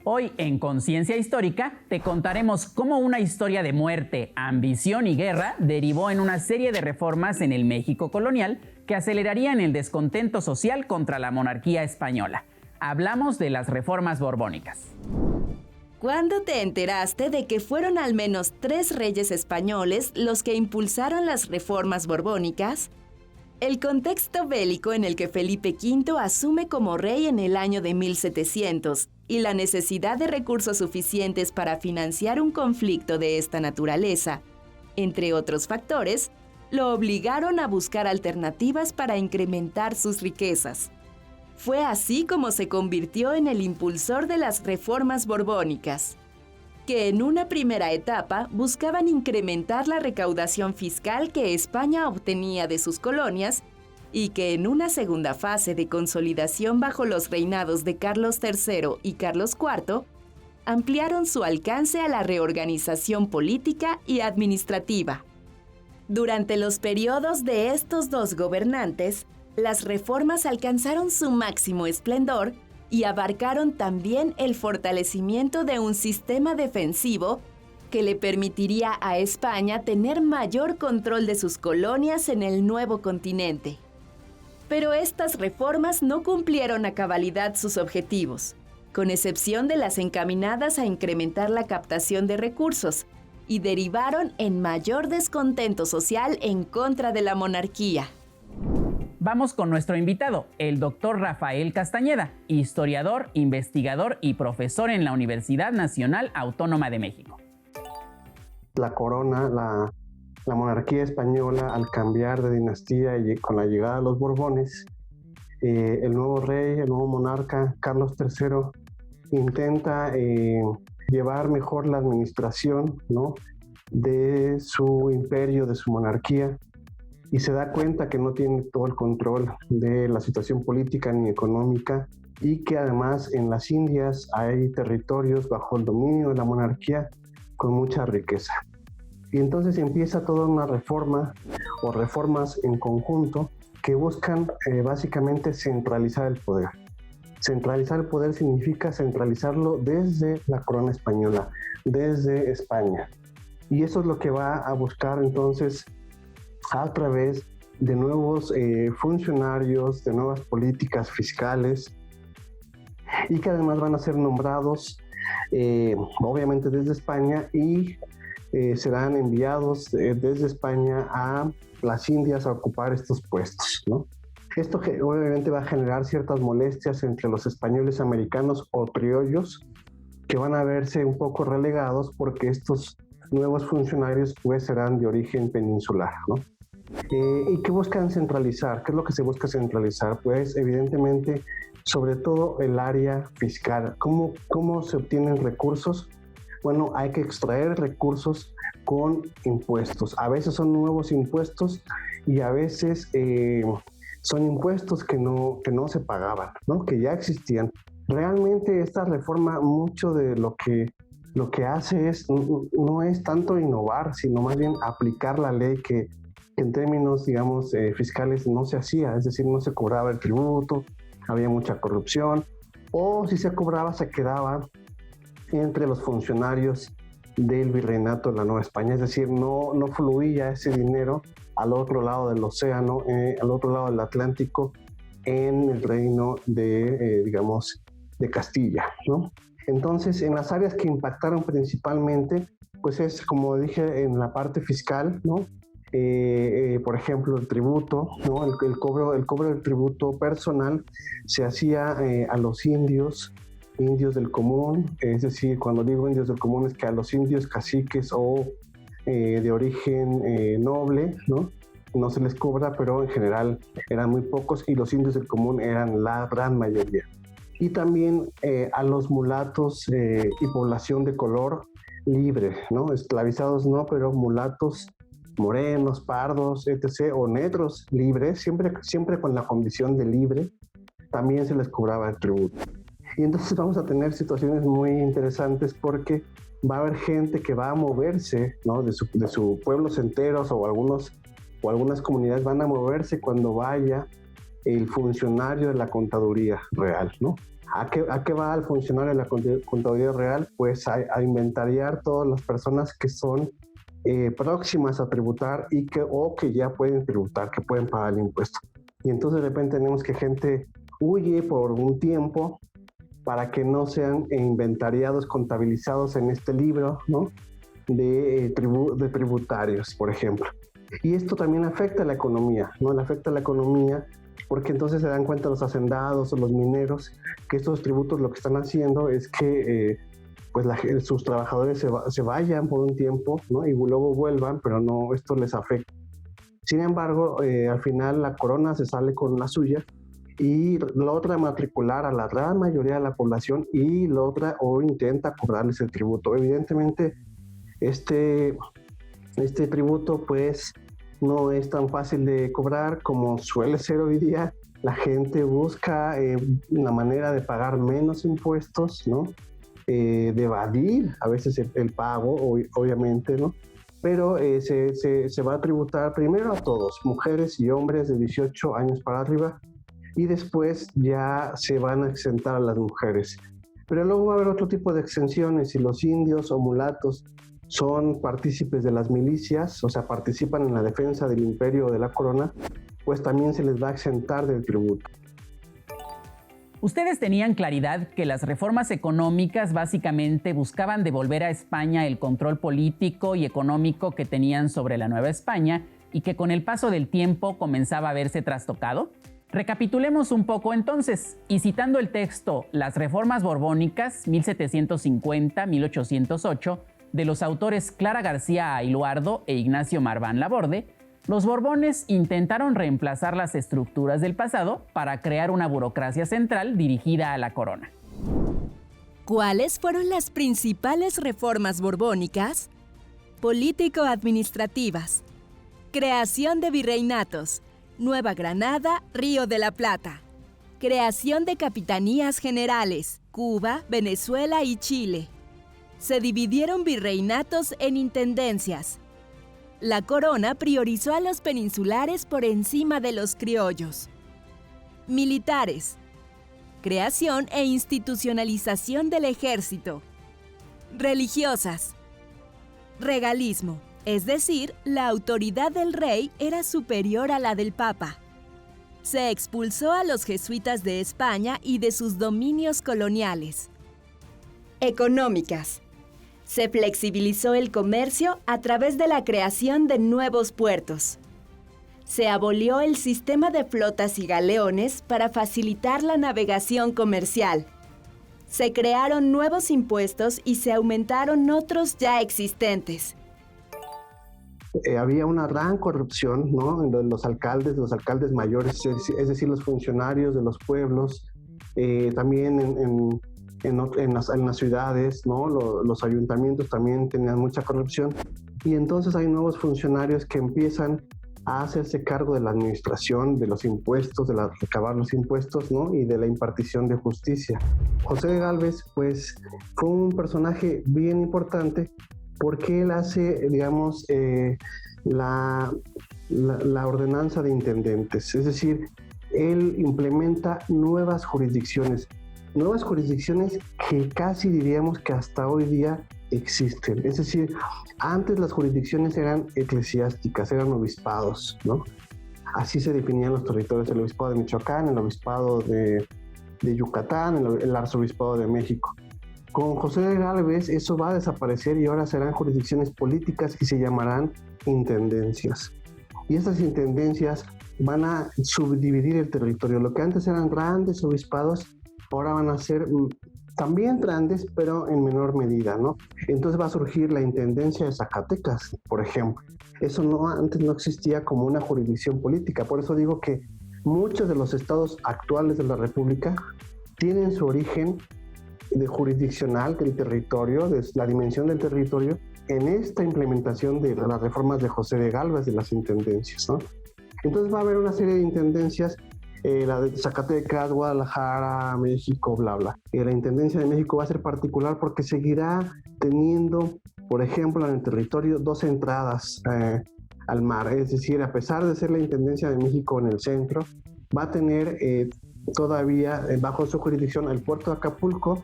Hoy en Conciencia Histórica te contaremos cómo una historia de muerte, ambición y guerra derivó en una serie de reformas en el México colonial que acelerarían el descontento social contra la monarquía española. Hablamos de las reformas borbónicas. ¿Cuándo te enteraste de que fueron al menos 3 reyes españoles los que impulsaron las reformas borbónicas? El contexto bélico en el que Felipe V asume como rey en el año de 1700 y la necesidad de recursos suficientes para financiar un conflicto de esta naturaleza, entre otros factores, lo obligaron a buscar alternativas para incrementar sus riquezas. Fue así como se convirtió en el impulsor de las reformas borbónicas, que en una primera etapa buscaban incrementar la recaudación fiscal que España obtenía de sus colonias y que en una segunda fase de consolidación bajo los reinados de Carlos III y Carlos IV, ampliaron su alcance a la reorganización política y administrativa. Durante los periodos de estos dos gobernantes, las reformas alcanzaron su máximo esplendor y abarcaron también el fortalecimiento de un sistema defensivo que le permitiría a España tener mayor control de sus colonias en el nuevo continente. Pero estas reformas no cumplieron a cabalidad sus objetivos, con excepción de las encaminadas a incrementar la captación de recursos, y derivaron en mayor descontento social en contra de la monarquía. Vamos con nuestro invitado, el doctor Rafael Castañeda, historiador, investigador y profesor en la Universidad Nacional Autónoma de México. La corona, la monarquía española, al cambiar de dinastía y con la llegada de los Borbones, el nuevo rey, el nuevo monarca, Carlos III, intenta llevar mejor la administración, ¿no?, de su imperio, de su monarquía, y se da cuenta que no tiene todo el control de la situación política ni económica, y que además en las Indias hay territorios bajo el dominio de la monarquía con mucha riqueza. Y entonces empieza toda una reforma o reformas en conjunto que buscan básicamente centralizar el poder. Centralizar el poder significa centralizarlo desde la corona española, desde España. Y eso es lo que va a buscar entonces a través de nuevos funcionarios, de nuevas políticas fiscales, y que además van a ser nombrados obviamente desde España y serán enviados desde España a las Indias a ocupar estos puestos, ¿no? Esto que obviamente va a generar ciertas molestias entre los españoles americanos o criollos, que van a verse un poco relegados porque estos nuevos funcionarios pues serán de origen peninsular, ¿no? ¿Y qué buscan centralizar? ¿Qué es lo que se busca centralizar? Pues evidentemente, sobre todo el área fiscal. ¿Cómo se obtienen recursos? Bueno, hay que extraer recursos con impuestos. A veces son nuevos impuestos y a veces son impuestos que no se pagaban, ¿no?, que ya existían. Realmente esta reforma, mucho de lo que hace no es tanto innovar, sino más bien aplicar la ley que en términos, digamos, fiscales no se hacía, es decir, no se cobraba el tributo, había mucha corrupción, o si se cobraba se quedaba entre los funcionarios del virreinato de la Nueva España, es decir, no fluía ese dinero al otro lado del océano, al otro lado del Atlántico, en el reino de, digamos, de Castilla, ¿no? Entonces, en las áreas que impactaron principalmente, pues es, como dije, en la parte fiscal, ¿no? Por ejemplo, el tributo, ¿no? El cobro del tributo personal se hacía a los indios del común, es decir, cuando digo indios del común es que a los indios caciques o de origen noble, no se les cobra, pero en general eran muy pocos y los indios del común eran la gran mayoría. Y también a los mulatos y población de color libre, ¿no? Esclavizados no, pero mulatos, morenos, pardos, etc., o negros libres, siempre con la condición de libre, también se les cobraba el tributo. Y entonces vamos a tener situaciones muy interesantes porque va a haber gente que va a moverse, ¿no?, de sus pueblos enteros, o algunas comunidades van a moverse cuando vaya el funcionario de la contaduría real, ¿no? ¿A qué va el funcionario de la Contraloría Real? Pues a inventariar todas las personas que son próximas a tributar o que ya pueden tributar, que pueden pagar el impuesto. Y entonces de repente tenemos que gente huye por un tiempo para que no sean inventariados, contabilizados en este libro, ¿no? de tributarios, por ejemplo. Y esto también afecta a la economía, ¿no? Le afecta a la economía porque entonces se dan cuenta los hacendados o los mineros que estos tributos lo que están haciendo es que pues sus trabajadores se vayan por un tiempo, ¿no? Y luego vuelvan, pero no, esto les afecta. Sin embargo, al final la corona se sale con la suya y la otra matricular a la gran mayoría de la población y la otra o intenta cobrarles el tributo. Evidentemente, este tributo pues no es tan fácil de cobrar como suele ser hoy día. La gente busca una manera de pagar menos impuestos, ¿no? De evadir a veces el pago, obviamente, ¿no? Pero se va a tributar primero a todos, mujeres y hombres de 18 años para arriba, y después ya se van a exentar a las mujeres. Pero luego va a haber otro tipo de exenciones. Si los indios o mulatos son partícipes de las milicias, o sea, participan en la defensa del imperio o de la corona, pues también se les va a exentar del tributo. Ustedes tenían claridad que las reformas económicas básicamente buscaban devolver a España el control político y económico que tenían sobre la Nueva España y que con el paso del tiempo comenzaba a verse trastocado. Recapitulemos un poco entonces, y citando el texto Las Reformas Borbónicas 1750-1808 de los autores Clara García Ailuardo e Ignacio Marván Laborde, los Borbones intentaron reemplazar las estructuras del pasado para crear una burocracia central dirigida a la corona. ¿Cuáles fueron las principales reformas borbónicas? Político-administrativas. Creación de virreinatos. Nueva Granada, Río de la Plata. Creación de capitanías generales. Cuba, Venezuela y Chile. Se dividieron virreinatos en intendencias. La corona priorizó a los peninsulares por encima de los criollos. Militares. Creación e institucionalización del ejército. Religiosas. Regalismo, es decir, la autoridad del rey era superior a la del papa. Se expulsó a los jesuitas de España y de sus dominios coloniales. Económicas. Se flexibilizó el comercio a través de la creación de nuevos puertos. Se abolió el sistema de flotas y galeones para facilitar la navegación comercial. Se crearon nuevos impuestos y se aumentaron otros ya existentes. Había una gran corrupción, ¿no? En los alcaldes mayores, es decir, los funcionarios de los pueblos, también en las ciudades, ¿no? Los ayuntamientos también tenían mucha corrupción, y entonces hay nuevos funcionarios que empiezan a hacerse cargo de la administración, de los impuestos, de recabar los impuestos, ¿no? Y de la impartición de justicia. José de Gálvez, pues, fue un personaje bien importante porque él hace, digamos, la ordenanza de intendentes, es decir, él implementa nuevas jurisdicciones que casi diríamos que hasta hoy día existen. Es decir, antes las jurisdicciones eran eclesiásticas, eran obispados, ¿no? Así se definían los territorios: el obispado de Michoacán, el obispado de Yucatán, el arzobispado de México. Con José de Gálvez eso va a desaparecer y ahora serán jurisdicciones políticas y se llamarán intendencias. Y estas intendencias van a subdividir el territorio. Lo que antes eran grandes obispados, ahora van a ser también grandes, pero en menor medida, ¿no? Entonces va a surgir la intendencia de Zacatecas, por ejemplo. Eso antes no existía como una jurisdicción política. Por eso digo que muchos de los estados actuales de la República tienen su origen de jurisdiccional del territorio, de la dimensión del territorio, en esta implementación de las reformas de José de Gálvez de las intendencias, ¿no? Entonces va a haber una serie de intendencias, la de Zacatecas, Guadalajara, México, bla, bla. La Intendencia de México va a ser particular porque seguirá teniendo, por ejemplo, en el territorio 2 entradas al mar. Es decir, a pesar de ser la Intendencia de México en el centro, va a tener todavía bajo su jurisdicción el puerto de Acapulco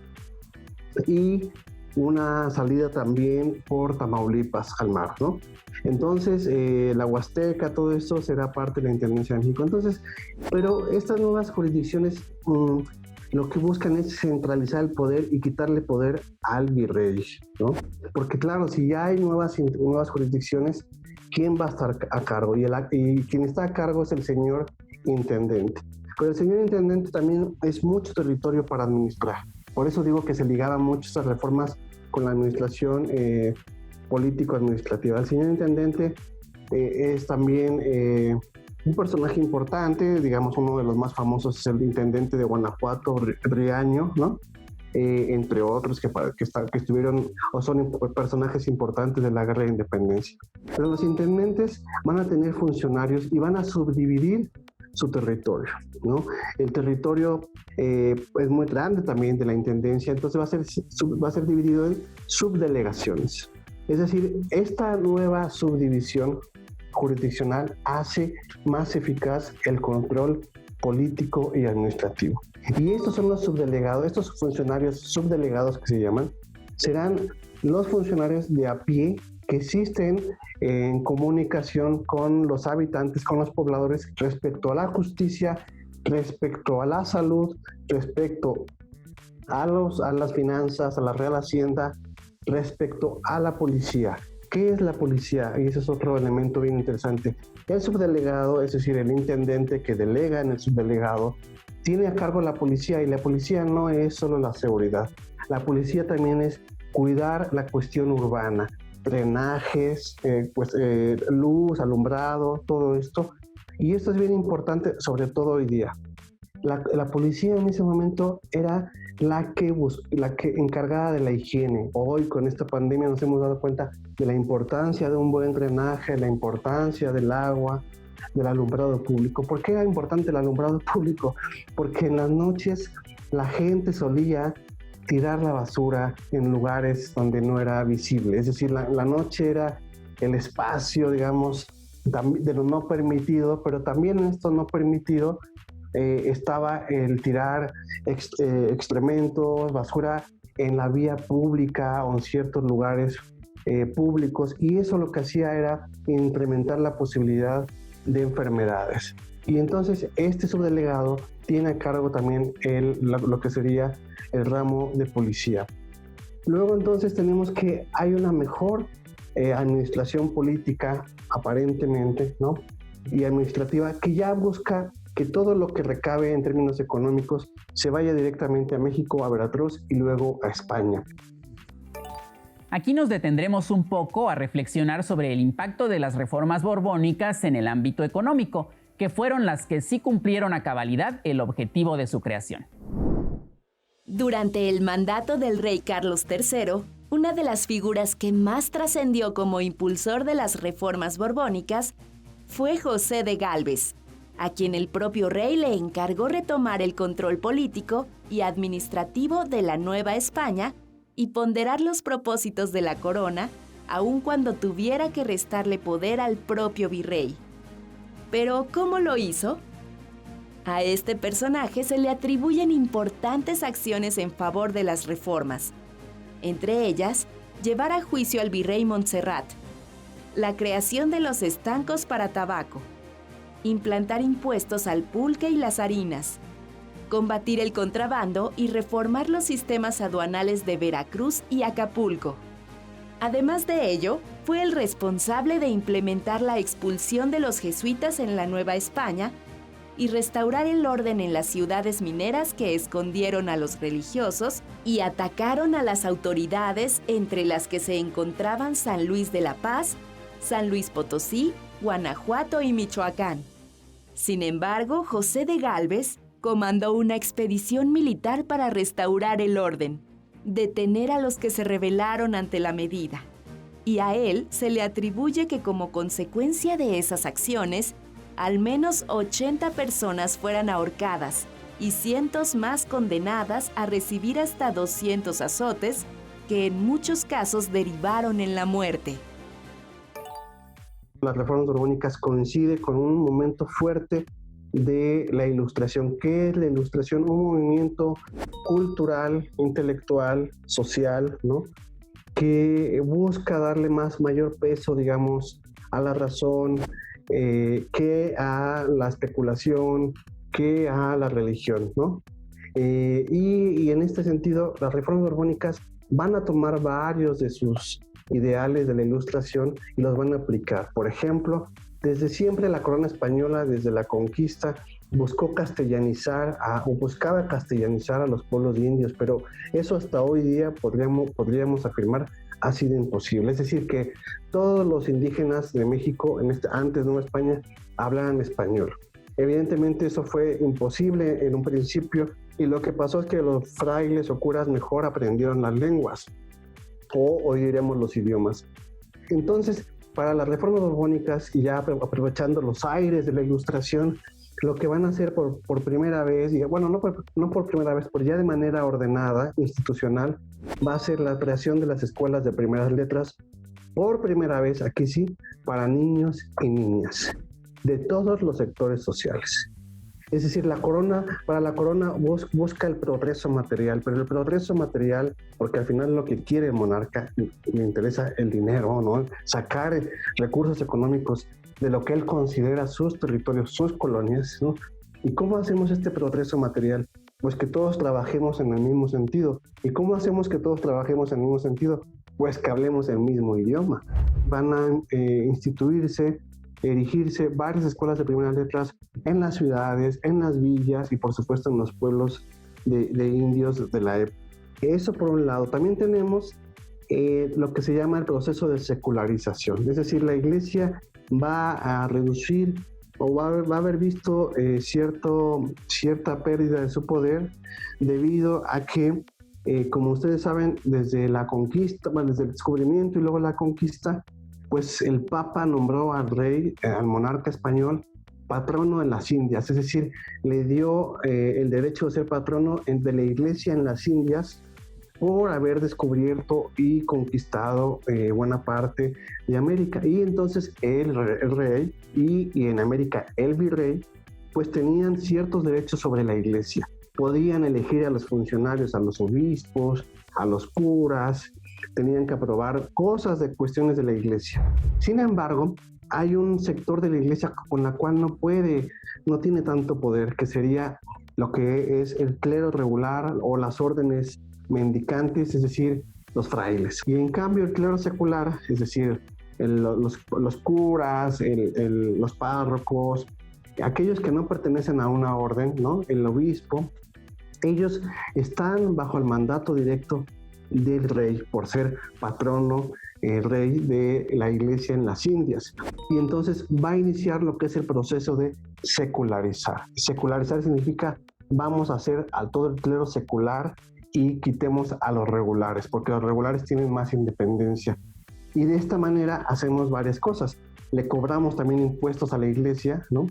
y una salida también por Tamaulipas al mar, ¿no? Entonces, la Huasteca, todo esto será parte de la Intendencia de México. Entonces, pero estas nuevas jurisdicciones lo que buscan es centralizar el poder y quitarle poder al virrey, ¿no? Porque claro, si ya hay nuevas jurisdicciones, ¿quién va a estar a cargo? Y quien está a cargo es el señor intendente. Pero el señor intendente también es mucho territorio para administrar. Por eso digo que se ligaban mucho estas reformas con la administración político-administrativa. El señor intendente es también un personaje importante, digamos uno de los más famosos es el intendente de Guanajuato, Riaño, ¿no? Entre otros que estuvieron o son personajes importantes de la Guerra de Independencia. Pero los intendentes van a tener funcionarios y van a subdividir su territorio, ¿no? El territorio es muy grande también de la intendencia, entonces va a ser dividido en subdelegaciones. Es decir, esta nueva subdivisión jurisdiccional hace más eficaz el control político y administrativo. Y estos son los subdelegados, estos funcionarios subdelegados que se llaman, serán los funcionarios de a pie que existen en comunicación con los habitantes, con los pobladores respecto a la justicia, respecto a la salud, respecto a las finanzas, a la Real Hacienda, respecto a la policía. ¿Qué es la policía? Y ese es otro elemento bien interesante. El subdelegado, es decir, el intendente que delega en el subdelegado, tiene a cargo la policía, y la policía no es solo la seguridad. La policía también es cuidar la cuestión urbana, drenajes, luz, alumbrado, todo esto. Y esto es bien importante, sobre todo hoy día. La policía en ese momento era la que encargada de la higiene. Hoy con esta pandemia nos hemos dado cuenta de la importancia de un buen drenaje, la importancia del agua, del alumbrado público. ¿Por qué era importante el alumbrado público? Porque en las noches la gente solía tirar la basura en lugares donde no era visible. Es decir, la noche era el espacio, digamos, de lo no permitido, pero también en esto no permitido estaba el tirar excrementos, basura en la vía pública o en ciertos lugares públicos, y eso lo que hacía era incrementar la posibilidad de enfermedades. Y entonces este subdelegado tiene a cargo también lo que sería el ramo de policía. Luego entonces tenemos que hay una mejor administración política aparentemente, ¿no? Y administrativa, que ya busca que todo lo que recabe en términos económicos se vaya directamente a México, a Veracruz y luego a España. Aquí nos detendremos un poco a reflexionar sobre el impacto de las reformas borbónicas en el ámbito económico, que fueron las que sí cumplieron a cabalidad el objetivo de su creación. Durante el mandato del rey Carlos III, una de las figuras que más trascendió como impulsor de las reformas borbónicas fue José de Gálvez, a quien el propio rey le encargó retomar el control político y administrativo de la Nueva España y ponderar los propósitos de la corona, aun cuando tuviera que restarle poder al propio virrey. Pero, ¿cómo lo hizo? A este personaje se le atribuyen importantes acciones en favor de las reformas, entre ellas, llevar a juicio al virrey Montserrat, la creación de los estancos para tabaco, implantar impuestos al pulque y las harinas, combatir el contrabando y reformar los sistemas aduanales de Veracruz y Acapulco. Además de ello, fue el responsable de implementar la expulsión de los jesuitas en la Nueva España y restaurar el orden en las ciudades mineras que escondieron a los religiosos y atacaron a las autoridades, entre las que se encontraban San Luis de la Paz, San Luis Potosí, Guanajuato y Michoacán. Sin embargo, José de Gálvez comandó una expedición militar para restaurar el orden, detener a los que se rebelaron ante la medida. Y a él se le atribuye que como consecuencia de esas acciones, al menos 80 personas fueran ahorcadas y cientos más condenadas a recibir hasta 200 azotes, que en muchos casos derivaron en la muerte. Las reformas borbónicas coinciden con un momento fuerte de la Ilustración. ¿Qué es la Ilustración? Un movimiento cultural, intelectual, social, ¿no?, que busca darle mayor peso, digamos, a la razón, que a la especulación, que a la religión, ¿no? Y en este sentido, las reformas borbónicas van a tomar varios de sus ideales de la Ilustración y los van a aplicar. Por ejemplo, desde siempre la corona española, desde la conquista, buscaba castellanizar a los pueblos indios, pero eso hasta hoy día podríamos afirmar ha sido imposible. Es decir, que todos los indígenas de México, antes de Nueva España, hablaban español. Evidentemente eso fue imposible en un principio, y lo que pasó es que los frailes o curas mejor aprendieron las lenguas, o hoy diríamos los idiomas. Entonces, para las reformas borbónicas, y ya aprovechando los aires de la Ilustración, lo que van a hacer por primera vez, y bueno, no por primera vez, pero ya de manera ordenada, institucional, va a ser la creación de las escuelas de primeras letras, por primera vez, aquí sí, para niños y niñas, de todos los sectores sociales. Es decir, para la corona busca el progreso material, pero el progreso material, porque al final lo que quiere el monarca, le interesa el dinero, ¿no?, sacar recursos económicos de lo que él considera sus territorios, sus colonias, ¿no? ¿Y cómo hacemos este progreso material? Pues que todos trabajemos en el mismo sentido. ¿Y cómo hacemos que todos trabajemos en el mismo sentido? Pues que hablemos el mismo idioma. Van a erigirse varias escuelas de primeras letras en las ciudades, en las villas y por supuesto en los pueblos de indios de la época. Eso por un lado. También tenemos lo que se llama el proceso de secularización. Es decir, la Iglesia va a reducir o va a haber visto cierta pérdida de su poder debido a que, como ustedes saben, desde la conquista, desde el descubrimiento y luego la conquista, pues el Papa nombró al rey, al monarca español, patrono de las Indias, es decir, le dio el derecho de ser patrono de la Iglesia en las Indias por haber descubierto y conquistado buena parte de América. Y entonces el rey y en América el virrey, pues tenían ciertos derechos sobre la Iglesia. Podían elegir a los funcionarios, a los obispos, a los curas, tenían que aprobar cosas de cuestiones de la Iglesia. Sin embargo, hay un sector de la Iglesia con la cual no tiene tanto poder, que sería lo que es el clero regular o las órdenes mendicantes, es decir, los frailes. Y en cambio el clero secular, es decir, los curas, los párrocos, aquellos que no pertenecen a una orden, ¿no?, el obispo, ellos están bajo el mandato directo del rey por ser patrono, rey de la Iglesia en las Indias. Y entonces va a iniciar lo que es el proceso de secularizar. Secularizar significa vamos a hacer a todo el clero secular y quitemos a los regulares, porque los regulares tienen más independencia. Y de esta manera hacemos varias cosas. Le cobramos también impuestos a la Iglesia, ¿no?,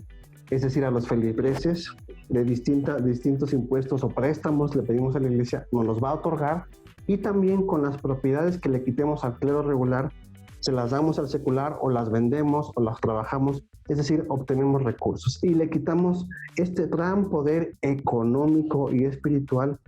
es decir, a los feligreses, de distintos impuestos o préstamos le pedimos a la Iglesia, nos los va a otorgar, y también con las propiedades que le quitemos al clero regular, se las damos al secular o las vendemos o las trabajamos, es decir, obtenemos recursos y le quitamos este gran poder económico y espiritual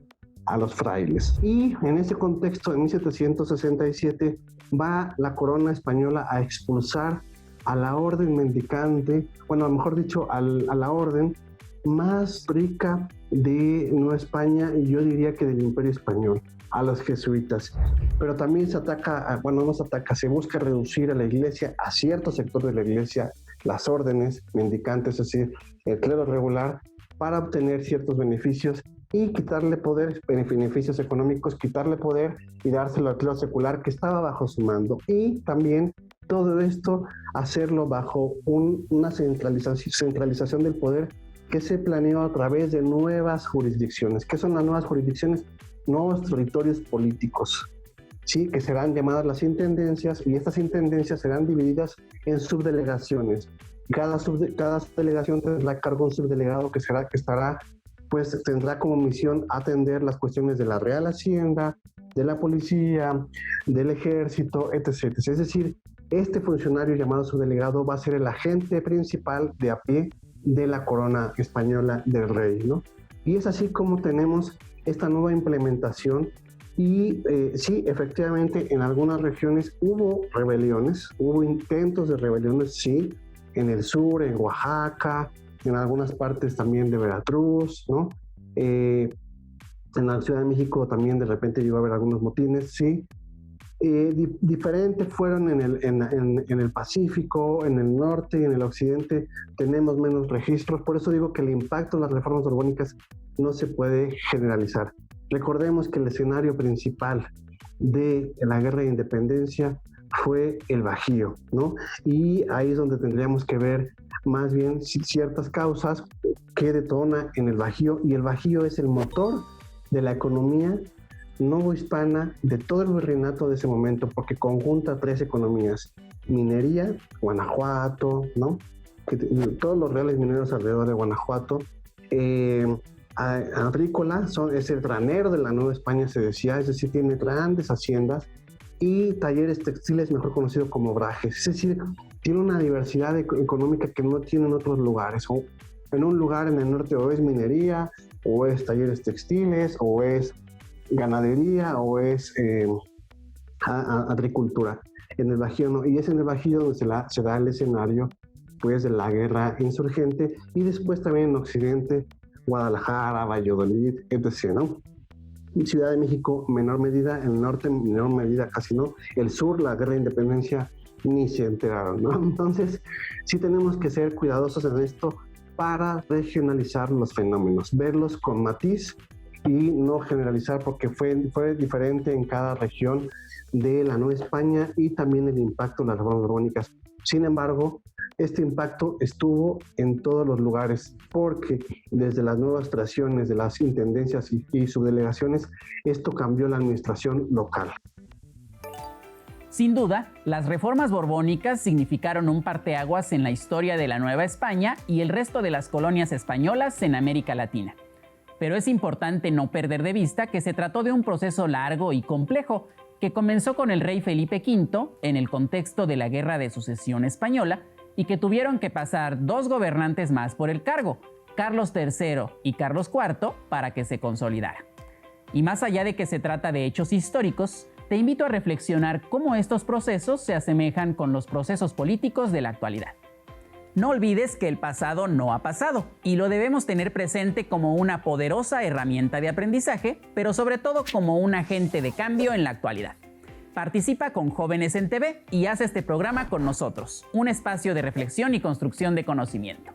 a los frailes. Y en ese contexto, en 1767, va la corona española a expulsar a la orden mendicante, bueno, mejor dicho, a la orden más rica de Nueva España, y yo diría que del Imperio Español, a los jesuitas. Pero también se busca reducir a la Iglesia, a cierto sector de la Iglesia, las órdenes mendicantes, es decir, el clero regular, para obtener ciertos beneficios y quitarle poder, beneficios económicos, quitarle poder y dárselo al clero secular que estaba bajo su mando. Y también todo esto hacerlo bajo una centralización del poder que se planeó a través de nuevas jurisdicciones. ¿Qué son las nuevas jurisdicciones? Nuevos territorios políticos, ¿sí?, que serán llamadas las intendencias, y estas intendencias serán divididas en subdelegaciones. Cada delegación tendrá a cargo un subdelegado que tendrá como misión atender las cuestiones de la Real Hacienda, de la policía, del ejército, etc. Es decir, este funcionario llamado subdelegado va a ser el agente principal de a pie de la corona española del rey, ¿no? Y es así como tenemos esta nueva implementación y sí, efectivamente, en algunas regiones hubo rebeliones, hubo intentos de rebeliones, sí, en el sur, en Oaxaca, en algunas partes también de Veracruz, ¿no? En la Ciudad de México también de repente llegó a haber algunos motines, sí. Diferentes fueron en el Pacífico, en el norte y en el occidente tenemos menos registros, por eso digo que el impacto de las reformas borbónicas no se puede generalizar. Recordemos que el escenario principal de la guerra de independencia fue el Bajío, ¿no? Y ahí es donde tendríamos que ver más bien ciertas causas que detona en el Bajío, y el Bajío es el motor de la economía novohispana de todo el virreinato de ese momento, porque conjunta tres economías: minería, Guanajuato, ¿no? Todos los reales mineros alrededor de Guanajuato, agrícola, es el granero de la Nueva España, se decía, es decir, tiene grandes haciendas, y talleres textiles, mejor conocido como obrajes, es decir, tiene una diversidad económica que no tienen otros lugares. O en un lugar en el norte o es minería, o es talleres textiles, o es ganadería, o es agricultura. En el Bajío no, y es en el Bajío donde se da el escenario pues de la guerra insurgente, y después también en Occidente, Guadalajara, Valladolid, etc., ¿no? Ciudad de México, menor medida, en el norte, menor medida casi no, el sur, la guerra de independencia, ni se enteraron, ¿no? Entonces, sí tenemos que ser cuidadosos en esto para regionalizar los fenómenos, verlos con matiz y no generalizar, porque fue diferente en cada región de la Nueva España, y también el impacto de las reformas borbónicas. Sin embargo, este impacto estuvo en todos los lugares, porque desde las nuevas creaciones de las intendencias y subdelegaciones, esto cambió la administración local. Sin duda, las reformas borbónicas significaron un parteaguas en la historia de la Nueva España y el resto de las colonias españolas en América Latina. Pero es importante no perder de vista que se trató de un proceso largo y complejo, que comenzó con el rey Felipe V en el contexto de la Guerra de Sucesión Española, y que tuvieron que pasar dos gobernantes más por el cargo, Carlos III y Carlos IV, para que se consolidara. Y más allá de que se trata de hechos históricos, te invito a reflexionar cómo estos procesos se asemejan con los procesos políticos de la actualidad. No olvides que el pasado no ha pasado, y lo debemos tener presente como una poderosa herramienta de aprendizaje, pero sobre todo como un agente de cambio en la actualidad. Participa con Jóvenes en TV y haz este programa con nosotros, un espacio de reflexión y construcción de conocimiento.